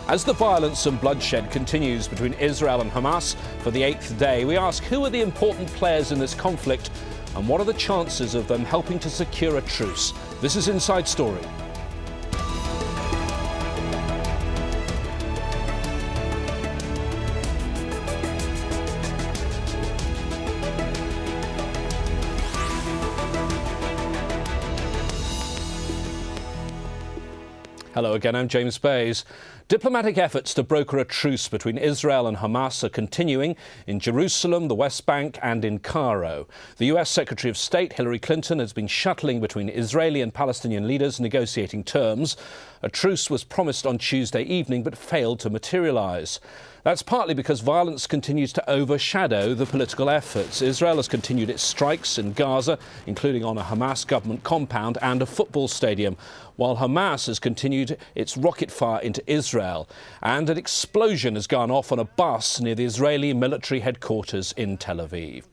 As the violence and bloodshed continues between Israel and Hamas for the 8th day, we ask who are the important players in this conflict and what are the chances of them helping to secure a truce? This is Inside Story. Hello again, I'm James Bays. Diplomatic efforts to broker a truce between Israel and Hamas are continuing in Jerusalem, the West Bank and in Cairo. The US Secretary of State Hillary Clinton has been shuttling between Israeli and Palestinian leaders negotiating terms. A truce was promised on Tuesday evening but failed to materialise. That's partly because violence continues to overshadow the political efforts. Israel has continued its strikes in Gaza, including on a Hamas government compound and a football stadium, while Hamas has continued its rocket fire into Israel. And an explosion has gone off on a bus near the Israeli military headquarters in Tel Aviv.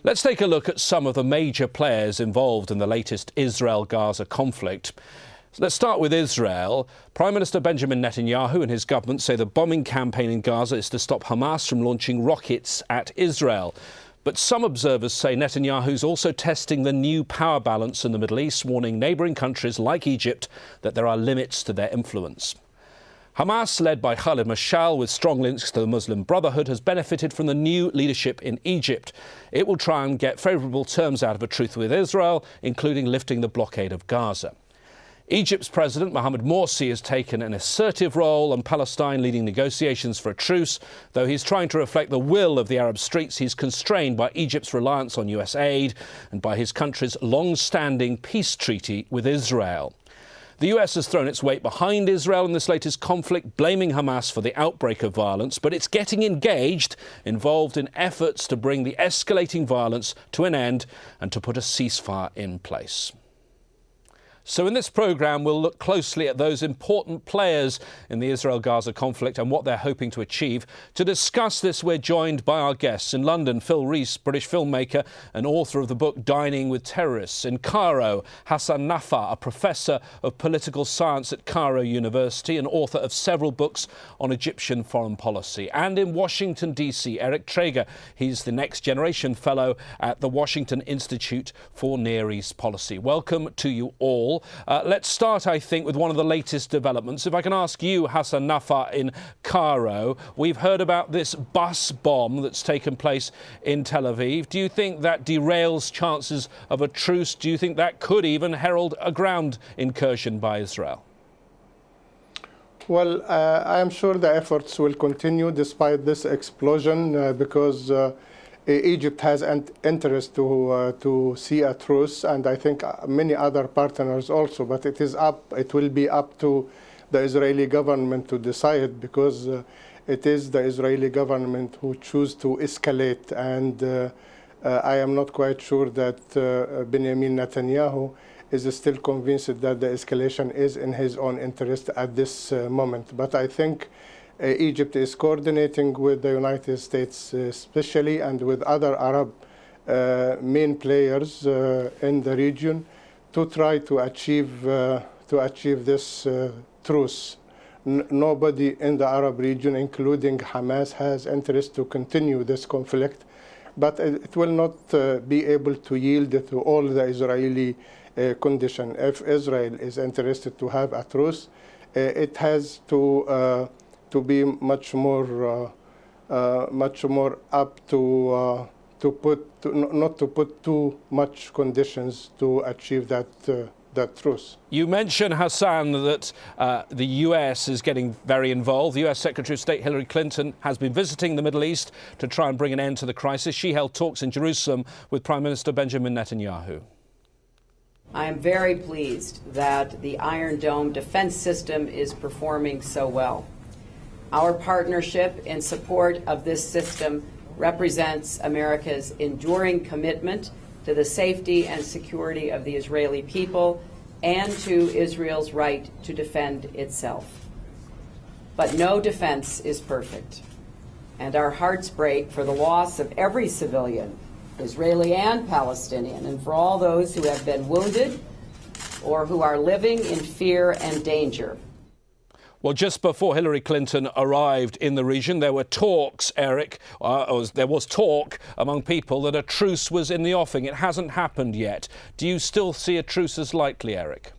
Let's take a look at some of the major players involved in the latest Israel-Gaza conflict. Let's start with Israel. Prime Minister Benjamin Netanyahu and his government say the bombing campaign in Gaza is to stop Hamas from launching rockets at Israel. But some observers say Netanyahu's also testing the new power balance in the Middle East, warning neighbouring countries like Egypt that there are limits to their influence. Hamas, led by Khalid Mashal with strong links to the Muslim Brotherhood, has benefited from the new leadership in Egypt. It will try and get favourable terms out of a truce with Israel, including lifting the blockade of Gaza. Egypt's President Mohamed Morsi has taken an assertive role on Palestine, leading negotiations for a truce. Though he's trying to reflect the will of the Arab streets, he's constrained by Egypt's reliance on US aid and by his country's long-standing peace treaty with Israel. The US has thrown its weight behind Israel in this latest conflict, blaming Hamas for the outbreak of violence, but it's getting engaged, involved in efforts to bring the escalating violence to an end and to put a ceasefire in place. So in this programme, we'll look closely at those important players in the Israel-Gaza conflict and what they're hoping to achieve. To discuss this, we're joined by our guests. In London, Phil Rees, British filmmaker and author of the book Dining with Terrorists. In Cairo, Hassan Nafar, a professor of political science at Cairo University and author of several books on Egyptian foreign policy. And in Washington, D.C., Eric Traeger. He's the Next Generation Fellow at the Washington Institute for Near East Policy. Welcome to you all. Let's start, I think, with one of the latest developments. If I can ask you, Hassan Nafar, in Cairo, we've heard about this bus bomb that's taken place in Tel Aviv. Do you think that derails chances of a truce? Do you think that could even herald a ground incursion by Israel? Well, I am sure the efforts will continue despite this explosion because Egypt has an interest to see a truce, and I think many other partners also. But it will be up to the Israeli government to decide, because it is the Israeli government who choose to escalate. And I am not quite sure that Benjamin Netanyahu is still convinced that the escalation is in his own interest at this moment. But I think Egypt is coordinating with the United States especially, and with other Arab main players in the region to try to achieve this truce. Nobody in the Arab region, including Hamas, has interest to continue this conflict, but it will not be able to yield to all the Israeli condition. If Israel is interested to have a truce, it has to be much more up to not to put too much conditions to achieve that truce. You mentioned, Hassan, that the US is getting very involved. The US Secretary of State Hillary Clinton has been visiting the Middle East to try and bring an end to the crisis. She held talks in Jerusalem with Prime Minister Benjamin Netanyahu. I am very pleased that the Iron Dome defense system is performing so well. Our partnership in support of this system represents America's enduring commitment to the safety and security of the Israeli people and to Israel's right to defend itself. But no defense is perfect, and our hearts break for the loss of every civilian, Israeli and Palestinian, and for all those who have been wounded or who are living in fear and danger. Well, just before Hillary Clinton arrived in the region, there were talks, Eric, there was talk among people that a truce was in the offing. It hasn't happened yet. Do you still see a truce as likely, Eric?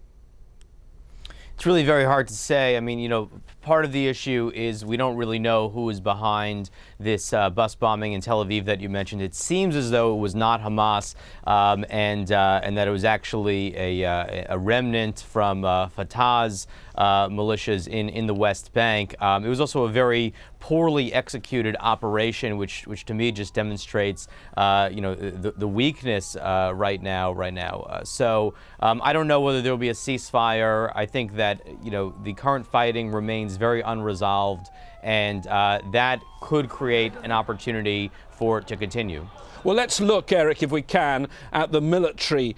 It's really very hard to say. I mean, you know, part of the issue is we don't really know who is behind this bus bombing in Tel Aviv that you mentioned. It seems as though it was not Hamas, and that it was actually a remnant from Fatah's militias in the West Bank. It was also a very poorly executed operation, which to me just demonstrates, you know, the weakness right now. So I don't know whether there will be a ceasefire. I think that, you know, the current fighting remains very unresolved, and that could create an opportunity for it to continue. Well, let's look, Eric, if we can, at the military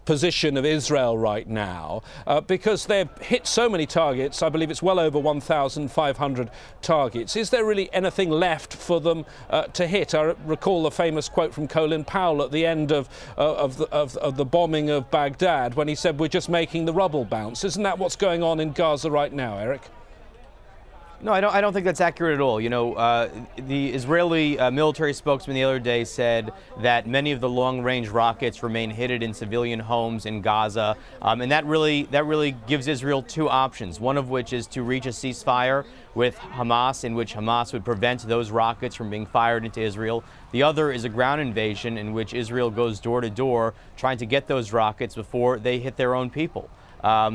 position of Israel right now, because they've hit so many targets. I believe it's well over 1,500 targets. Is there really anything left for them to hit? I recall the famous quote from Colin Powell at the end of the bombing of Baghdad, when he said, "We're just making the rubble bounce." Isn't that what's going on in Gaza right now, Eric? No, I don't think that's accurate at all. You know, the Israeli military spokesman the other day said that many of the long-range rockets remain hidden in civilian homes in Gaza, and that really gives Israel two options. One of which is to reach a ceasefire with Hamas, in which Hamas would prevent those rockets from being fired into Israel. The other is a ground invasion, in which Israel goes door to door trying to get those rockets before they hit their own people.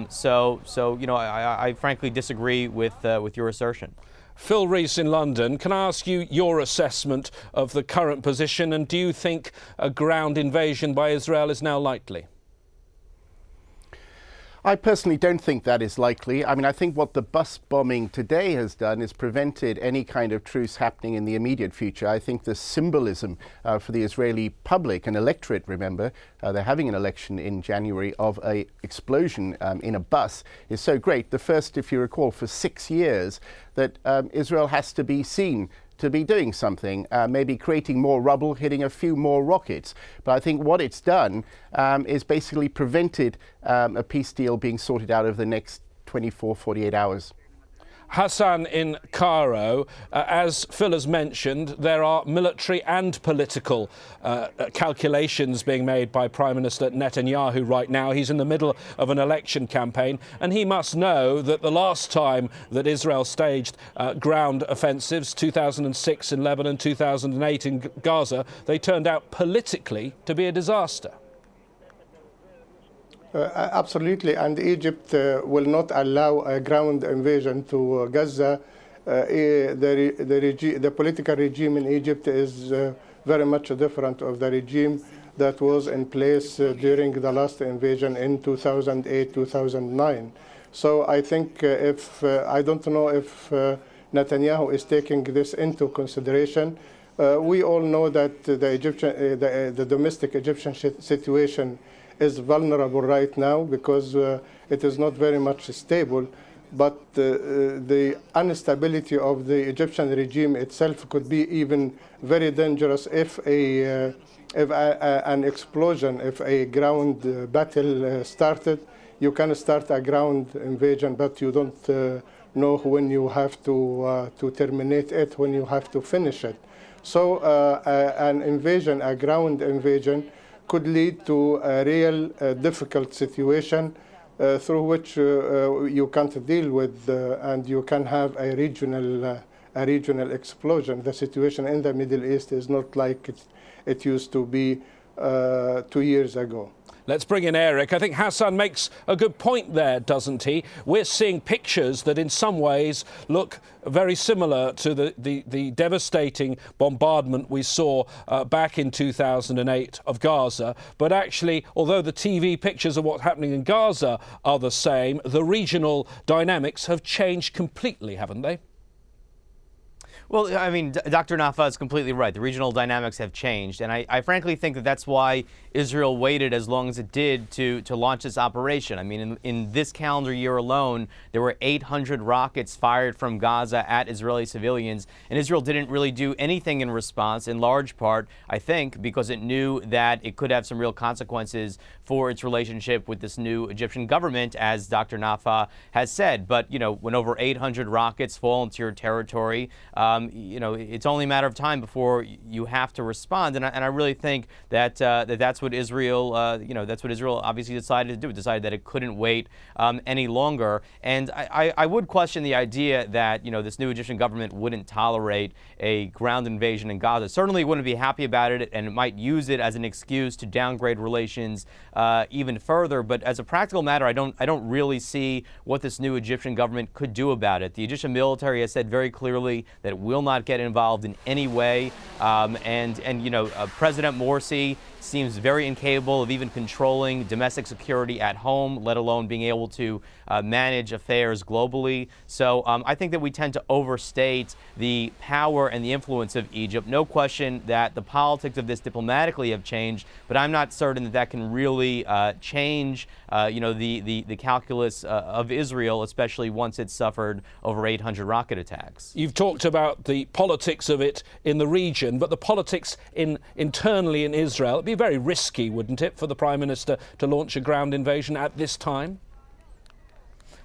So you know, I frankly disagree with your assertion. Phil Rees in London, can I ask you your assessment of the current position, and do you think a ground invasion by Israel is now likely? I personally don't think that is likely. I mean, I think what the bus bombing today has done is prevented any kind of truce happening in the immediate future. I think the symbolism for the Israeli public and electorate, remember, they're having an election in January, of a explosion in a bus is so great. The first, if you recall, for 6 years that Israel has to be seen to be doing something, maybe creating more rubble, hitting a few more rockets. But I think what it's done is basically prevented a peace deal being sorted out over the next 24, 48 hours. Hassan in Cairo, as Phil has mentioned, there are military and political calculations being made by Prime Minister Netanyahu right now. He's in the middle of an election campaign, and he must know that the last time that Israel staged ground offensives, 2006 in Lebanon, 2008 in Gaza, they turned out politically to be a disaster. Absolutely, and Egypt will not allow a ground invasion to Gaza. The political regime in Egypt is very much different of the regime that was in place during the last invasion in 2008-2009. So I think I don't know if Netanyahu is taking this into consideration. We all know that the domestic Egyptian situation is vulnerable right now because it is not very much stable, but the instability of the Egyptian regime itself could be even very dangerous if an explosion, if a ground battle started. You can start a ground invasion, but you don't know when you have to terminate it, when you have to finish it. So an invasion, a ground invasion, could lead to a real difficult situation through which you can't deal with, and you can have a regional explosion. The situation in the Middle East is not like it used to be 2 years ago. Let's bring in Eric. I think Hassan makes a good point there, doesn't he? We're seeing pictures that in some ways look very similar to the devastating bombardment we saw back in 2008 of Gaza. But actually, although the TV pictures of what's happening in Gaza are the same, the regional dynamics have changed completely, haven't they? Well, I mean, Dr. Nafaa is completely right. The regional dynamics have changed. And I frankly think that that's why Israel waited as long as it did to launch this operation. I mean, in this calendar year alone, there were 800 rockets fired from Gaza at Israeli civilians. And Israel didn't really do anything in response, in large part, I think, because it knew that it could have some real consequences for its relationship with this new Egyptian government, as Dr. Nafaa has said. But, you know, when over 800 rockets fall into your territory, you know, it's only a matter of time before you have to respond. And I really think that that's what Israel, you know, that's what Israel obviously decided to do. It decided that it couldn't wait any longer. And I would question the idea that, you know, this new Egyptian government wouldn't tolerate a ground invasion in Gaza. Certainly wouldn't be happy about it, and it might use it as an excuse to downgrade relations even further. But as a practical matter, I don't really see what this new Egyptian government could do about it. The Egyptian military has said very clearly that it will not get involved in any way. And you know, President Morsi seems very incapable of even controlling domestic security at home, let alone being able to manage affairs globally. So I think that we tend to overstate the power and the influence of Egypt. No question that the politics of this diplomatically have changed, but I'm not certain that that can really change, you know, the calculus of Israel, especially once it's suffered over 800 rocket attacks. You've talked about the politics of it in the region, but the politics internally in Israel. It'd be very risky, wouldn't it, for the Prime Minister to launch a ground invasion at this time?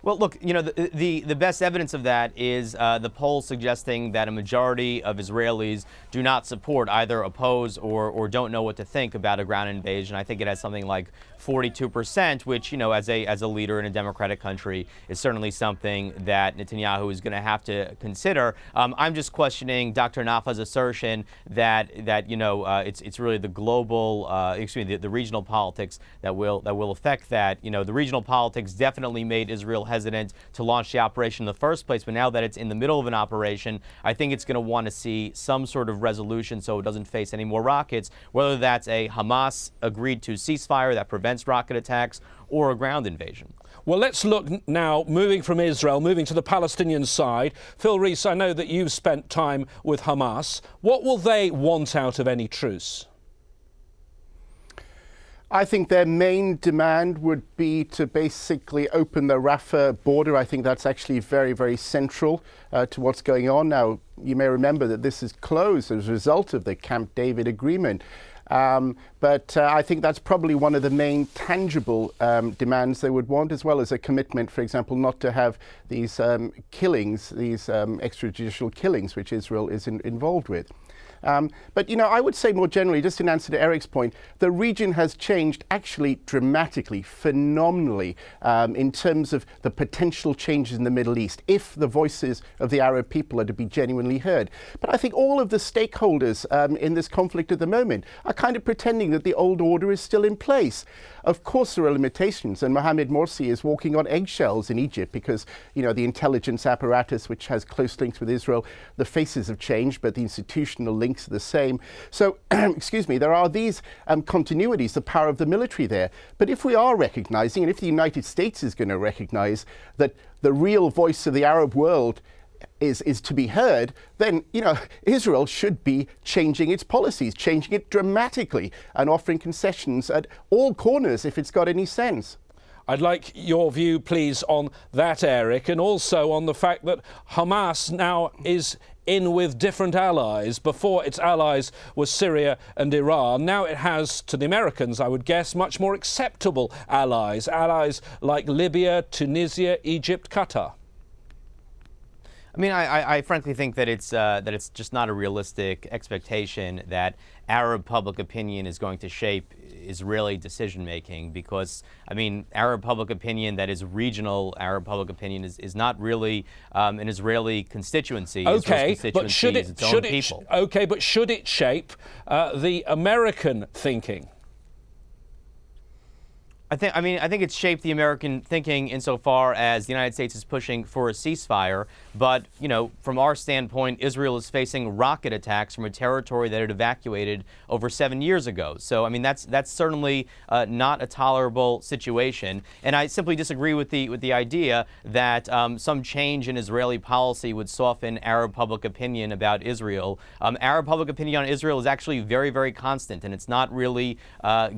Well, look, you know, the best evidence of that is the polls suggesting that a majority of Israelis do not support, either oppose or don't know what to think about a ground invasion. I think it has something like 42%, which, you know, as a leader in a democratic country, is certainly something that Netanyahu is going to have to consider. I'm just questioning Dr. Nafaa's assertion that you know, it's really the global, the regional politics that will affect that. You know, the regional politics definitely made Israel hesitant to launch the operation in the first place, but now that it's in the middle of an operation, I think it's going to want to see some sort of resolution so it doesn't face any more rockets, whether that's a Hamas agreed to ceasefire that prevents rocket attacks or a ground invasion. Well, let's look now, moving from Israel, moving to the Palestinian side. Phil Rees, I know that you've spent time with Hamas. What will they want out of any truce? I think their main demand would be to basically open the Rafah border. I think that's actually very, very central to what's going on now. You may remember that this is closed as a result of the Camp David agreement. But I think that's probably one of the main tangible demands they would want, as well as a commitment, for example, not to have these killings, these extrajudicial killings, which Israel is involved with. But, you know, I would say more generally, just in answer to Eric's point, the region has changed actually dramatically, phenomenally, in terms of the potential changes in the Middle East, if the voices of the Arab people are to be genuinely heard. But I think all of the stakeholders in this conflict at the moment are kind of pretending that the old order is still in place. Of course, there are limitations, and Mohamed Morsi is walking on eggshells in Egypt because, you know, the intelligence apparatus, which has close links with Israel, the faces have changed, but the institutional links are the same. So, excuse me, there are these continuities, the power of the military there. But if we are recognizing, and if the United States is going to recognize that the real voice of the Arab world is to be heard, then, you know, Israel should be changing its policies, changing it dramatically, and offering concessions at all corners if it's got any sense. I'd like your view, please, on that, Eric, and also on the fact that Hamas now is in with different allies. Before, its allies were Syria and Iran. Now it has, to the Americans, I would guess, much more acceptable allies like Libya, Tunisia, Egypt, Qatar. I mean, I frankly think that it's just not a realistic expectation that Arab public opinion is going to shape Israeli decision-making, because, I mean, Arab public opinion that is regional Arab public opinion is not really an Israeli constituency. Okay, but should it shape the American thinking? I think it's shaped the American thinking insofar as the United States is pushing for a ceasefire. But, from our standpoint, Israel is facing rocket attacks from a territory that it evacuated over 7 years ago. So, that's certainly not a tolerable situation. And I simply disagree with the idea that some change in Israeli policy would soften Arab public opinion about Israel. Arab public opinion on Israel is actually very, very constant, and it's not really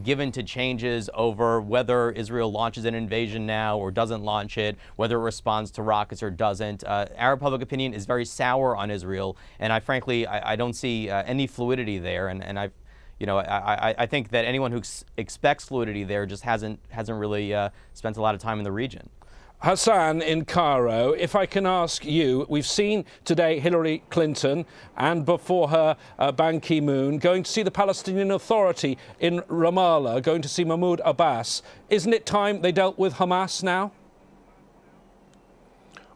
given to changes over whether Israel launches an invasion now or doesn't launch it, whether it responds to rockets or doesn't. Arab public opinion is very sour on Israel, and I don't see any fluidity there. And I think that anyone who expects fluidity there just hasn't really spent a lot of time in the region. Hassan in Cairo, if I can ask you, we've seen today Hillary Clinton and before her Ban Ki-moon going to see the Palestinian Authority in Ramallah, going to see Mahmoud Abbas. Isn't it time they dealt with Hamas now?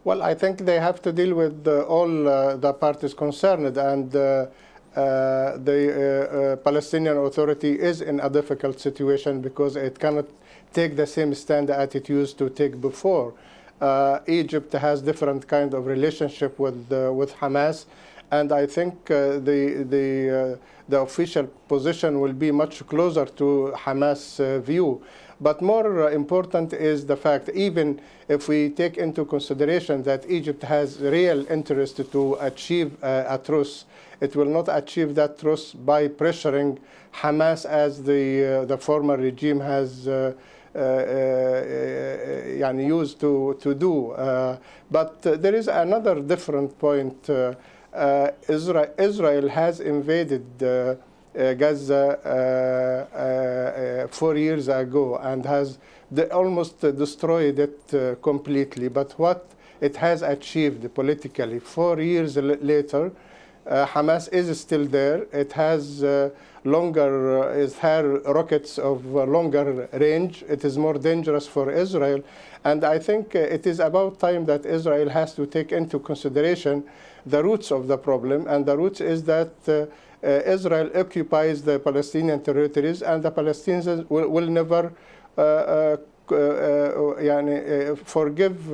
Well, I think they have to deal with all the parties concerned, and the Palestinian Authority is in a difficult situation because it cannot take the same stand that it used to take before. Egypt has different kind of relationship with Hamas, and I think the official position will be much closer to Hamas' view. But more important is the fact, even if we take into consideration that Egypt has real interest to achieve a truce, it will not achieve that truce by pressuring Hamas as the former regime has used to do. But there is another different point. Israel has invaded Gaza 4 years ago and has almost destroyed it completely. But what it has achieved politically 4 years later, Hamas is still there. It has rockets of longer range. It is more dangerous for Israel. And I think it is about time that Israel has to take into consideration the roots of the problem. And the roots is that Israel occupies the Palestinian territories, and the Palestinians will never forgive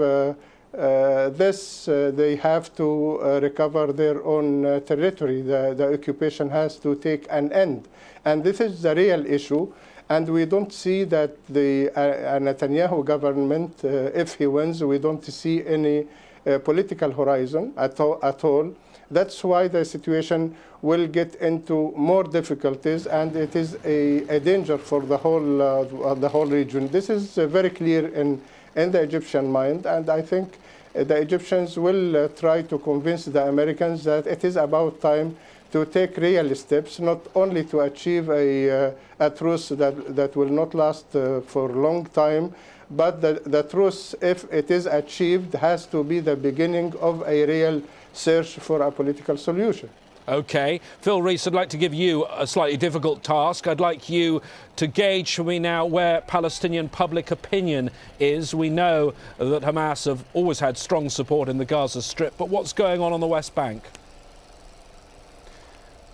this. They have to recover their own territory. The occupation has to take an end. And this is the real issue. And we don't see that the Netanyahu government, if he wins, we don't see any political horizon at all. That's why the situation will get into more difficulties, and it is a danger for the whole region. This is very clear in the Egyptian mind, and I think the Egyptians will try to convince the Americans that it is about time to take real steps, not only to achieve a truce that will not last for a long time, but the truce, if it is achieved, has to be the beginning of a real search for a political solution. OK. Phil Rees, I'd like to give you a slightly difficult task. I'd like you to gauge for me now where Palestinian public opinion is. We know that Hamas have always had strong support in the Gaza Strip, but what's going on the West Bank?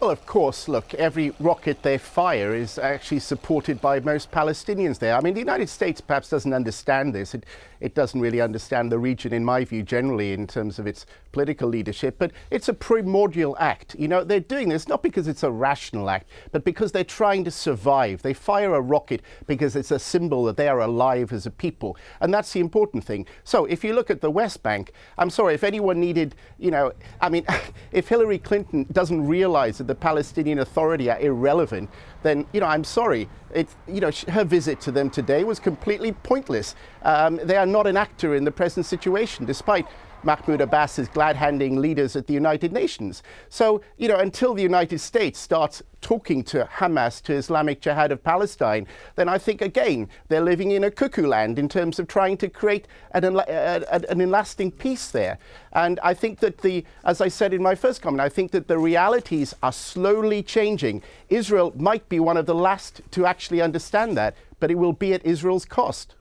Well, of course, look, every rocket they fire is actually supported by most Palestinians there. I mean, the United States perhaps doesn't understand this. It doesn't really understand the region, in my view, generally, in terms of its political leadership. But it's a primordial act. You know, they're doing this not because it's a rational act, but because they're trying to survive. They fire a rocket because it's a symbol that they are alive as a people. And that's the important thing. So if you look at the West Bank, I'm sorry, if anyone needed, if Hillary Clinton doesn't realize that the Palestinian Authority are irrelevant, then, I'm sorry. Her visit to them today was completely pointless. They are not an actor in the present situation, despite Mahmoud Abbas's glad-handing leaders at the United Nations. So, until the United States starts talking to Hamas, to Islamic Jihad of Palestine, then I think, again, they're living in a cuckoo land in terms of trying to create an lasting peace there. And I think that as I said in my first comment, I think that the realities are slowly changing. Israel might be one of the last to actually understand that, but it will be at Israel's cost.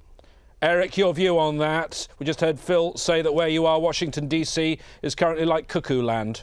Eric, your view on that? We just heard Phil say that where you are, Washington, D.C., is currently like cuckoo land.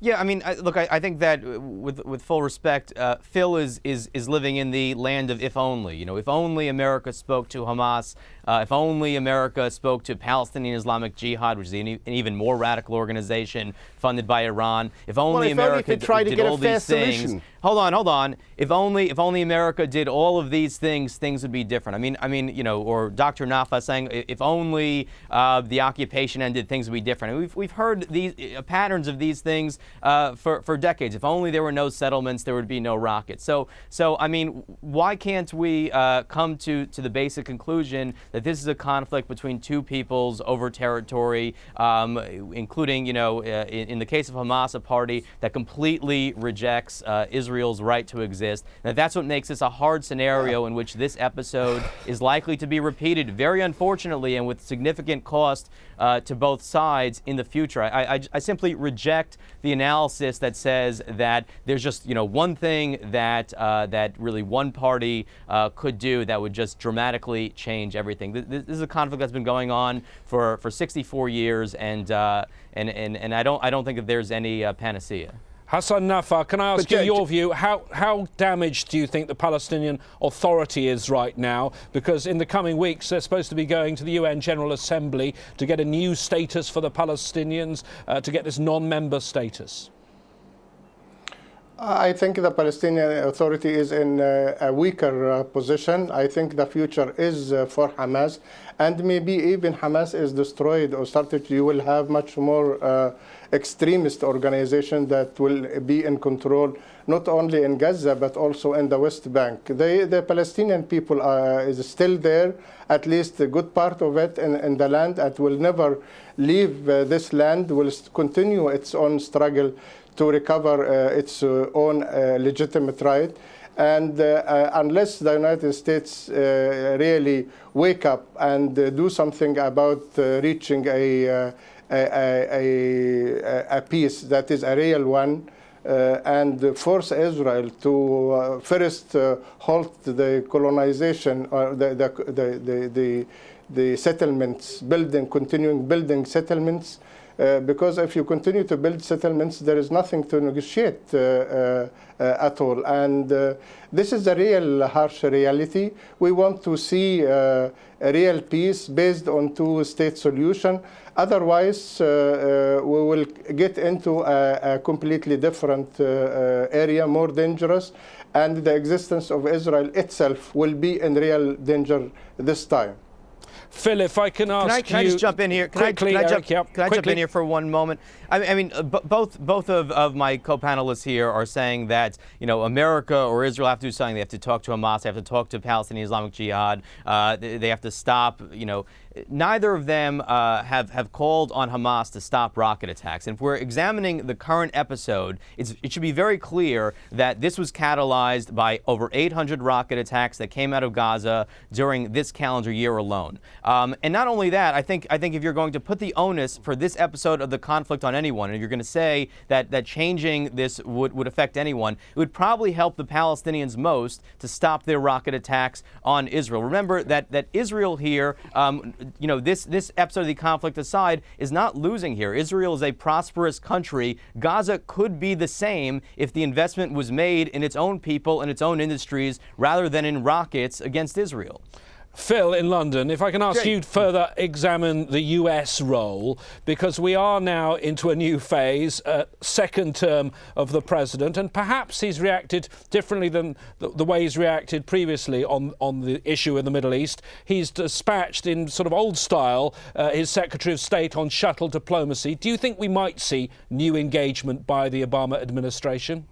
Yeah, I mean, look, I think that with full respect, Phil is living in the land of if only. You know, if only America spoke to Hamas, if only America spoke to Palestinian Islamic Jihad, which is an even more radical organization funded by Iran. If only America did all these things. Hold on. If only America did all of these things, things would be different. I mean, you know, or Dr. Nafa saying, if only the occupation ended, things would be different. We've heard these patterns of these things for decades. If only there were no settlements, there would be no rockets. So I mean, why can't we come to the basic conclusion that this is a conflict between two peoples over territory, including, you know, in the case of Hamas, a party that completely rejects Israel's right to exist. And that's what makes this a hard scenario in which this episode is likely to be repeated, very unfortunately, and with significant cost to both sides in the future. I simply reject the analysis that says that there's just, you know, one thing that that really one party could do that would just dramatically change everything. This is a conflict that's been going on for 64 years, and I don't think that there's any panacea. Hassan Nafar, can I ask you your view? How damaged do you think the Palestinian Authority is right now? Because in the coming weeks, they're supposed to be going to the UN General Assembly to get a new status for the Palestinians, to get this non-member status. I think the Palestinian Authority is in a weaker position. I think the future is for Hamas, and maybe even Hamas is destroyed or started, you will have much more extremist organization that will be in control, not only in Gaza, but also in the West Bank. The Palestinian people is still there, at least a good part of it in the land, and will never leave this land, will continue its own struggle to recover its own legitimate right. And unless the United States really wake up and do something about reaching a peace that is a real one, and force Israel to first halt the colonization or the settlements, continuing building settlements, because if you continue to build settlements, there is nothing to negotiate at all. And this is a real harsh reality. We want to see a real peace based on two-state solution. Otherwise, we will get into a completely different area, more dangerous, and the existence of Israel itself will be in real danger this time. Phil, if I can ask you... Can I just jump in here? Can I jump in here for one moment? I mean, both of my co-panelists here are saying that, you know, America or Israel have to do something. They have to talk to Hamas. They have to talk to Palestinian Islamic Jihad. They have to stop, you know. Neither of them have called on Hamas to stop rocket attacks. And if we're examining the current episode, it should be very clear that this was catalyzed by over 800 rocket attacks that came out of Gaza during this calendar year alone. And not only that, I think if you're going to put the onus for this episode of the conflict on anyone, and you're going to say that changing this would affect anyone, it would probably help the Palestinians most to stop their rocket attacks on Israel. Remember that Israel here, you know, this episode of the conflict aside, is not losing here. Israel is a prosperous country. Gaza could be the same if the investment was made in its own people and its own industries rather than in rockets against Israel. Phil, in London, if I can ask you to further examine the US role, because we are now into a new phase, second term of the president, and perhaps he's reacted differently than the way he's reacted previously on the issue in the Middle East. He's dispatched in sort of old style his Secretary of State on shuttle diplomacy. Do you think we might see new engagement by the Obama administration?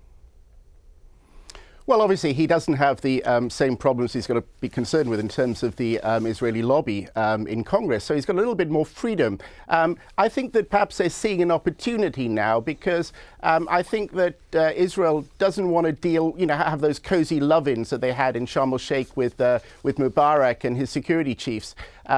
Well, obviously, he doesn't have the same problems he's got to be concerned with in terms of the Israeli lobby in Congress. So he's got a little bit more freedom. I think that perhaps they're seeing an opportunity now because I think that Israel doesn't want to deal, you know, have those cozy love-ins that they had in Sharm el-Sheikh with Mubarak and his security chiefs.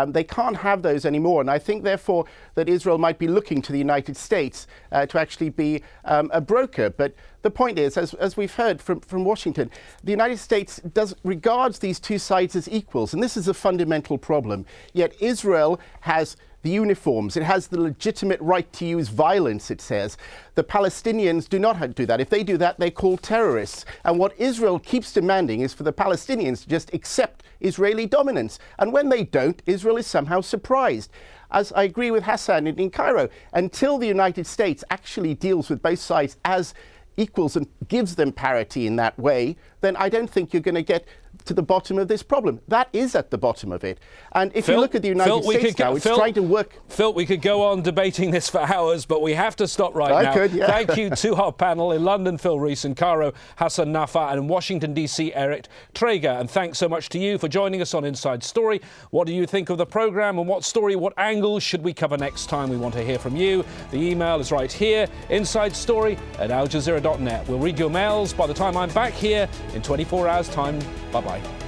They can't have those anymore. And I think, therefore, that Israel might be looking to the United States to actually be a broker. But the point is, as we've heard from Washington, the United States regards these two sides as equals. And this is a fundamental problem. Yet Israel has the uniforms. It has the legitimate right to use violence, it says. The Palestinians do not do that. If they do that, they're called terrorists. And what Israel keeps demanding is for the Palestinians to just accept Israeli dominance. And when they don't, Israel is somehow surprised. As I agree with Hassan in Cairo, until the United States actually deals with both sides as equals and gives them parity in that way, then I don't think you're going to get to the bottom of this problem. That is at the bottom of it. And if you look at the United States now, it's trying to work... Phil, we could go on debating this for hours, but we have to stop right now. Could, yeah. Thank you to our panel. In London, Phil Rees; in Cairo, Hassan Nafaa; and in Washington, D.C., Eric Traeger. And thanks so much to you for joining us on Inside Story. What do you think of the programme, and what story, what angles should we cover next time? We want to hear from you. The email is right here, insidestory@aljazeera.net. We'll read your mails by the time I'm back here in 24 hours' time. Bye-bye.